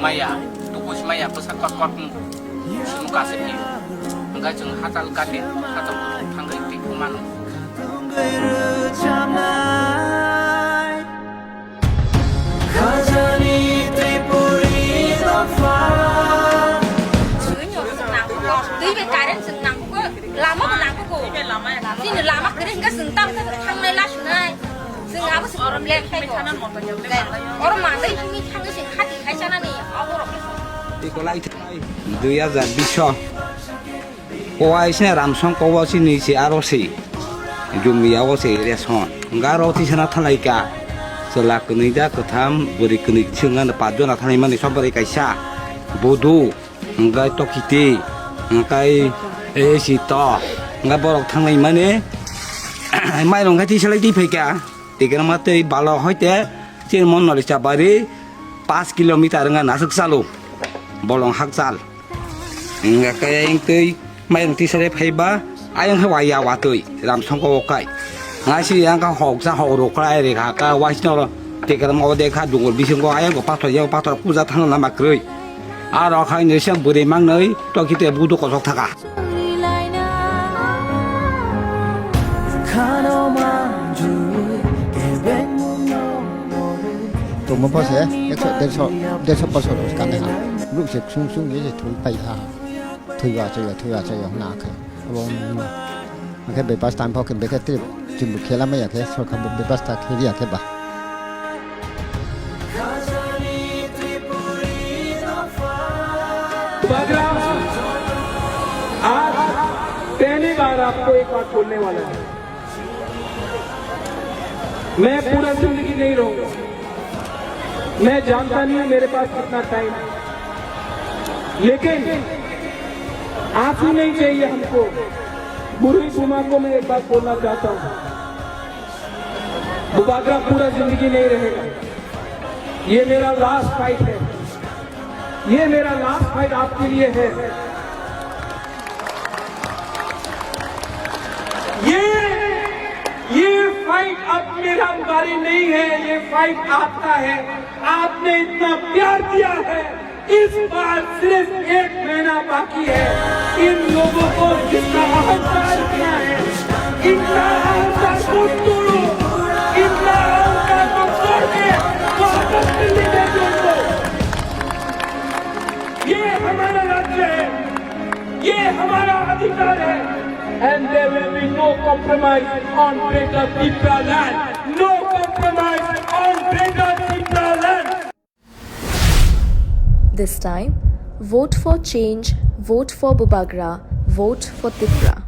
maya tukus maya pesan kot semuka sepi enggak jeng hatal kate hatal tangga itu kumanu lama menang aku, sini lama kering nggak sentam tang lelas nih, sehingga aku orang lihat kayak orang mana itu nih tang sih hati kayak sana nih, aku orang. Ikolai 2020 Kau sini ramsong kau sini si arosi, jumi arosi reson, enggak roti sana thalaika, setelah kenida ketam beri kenik cengan pajon atau mana sobat kaisa, bodoh, enggak tokiti, enggak si to, enggak borok thangai mana, mai long kati selai di peka, tiga mata balo hoite, cina mon nol cabari, 5 kilometer enggak nasuk salu, bolong hak sal, enggak kayak yang tu, mai long ti selai peba, ayang hawaya watui, dalam songkok kai, ngasih yang kau hok sah hok rokai dek kak, wasno tiga mau dek kak dungul bising kau ayang kau patut pusat tangan nama kerui, arah kau ini siang beri mang nai, tu kita butuh kosong taka. tụi mình bao giờ để cho bao giờ được cái này lúc sẽ sung như thế thôi bay ha thôi vào chơi không nào cái mà cái bê bát tan phao cái bê cái tiếp chừng buổi là mấy cái sau khi bê bát tan khi đi cái bà आज पहली बार आपको एक बात बोलने वाला है मैं पूरा जिंदगी नहीं रहूंगा मैं जानता नहीं हूं मेरे पास कितना टाइम है लेकिन आंसू नहीं चाहिए हमको बुरी बुमा को मैं एक बात बोलना चाहता हूं बुबागरा पूरा जिंदगी नहीं रहेगा ये मेरा लास्ट फाइट है ये मेरा लास्ट फाइट आपके लिए है ये फाइट अब मेरा बारी नहीं है ये फाइट आपका है आपने इतना प्यार दिया है इस बार सिर्फ 1 महीना बाकी है इन लोगों को जितना अहंकार किया है इतना अहंकार को तोड़ो इतना अहंकार को तोड़ के वापस दिल्ली में जोड़ दो ये हमारा राज्य है ये हमारा अधिकार है and there will be no compromise on Greater Tripura land. No compromise on Greater Tripura land. This time, vote for change, vote for Bubagra, vote for Tripura.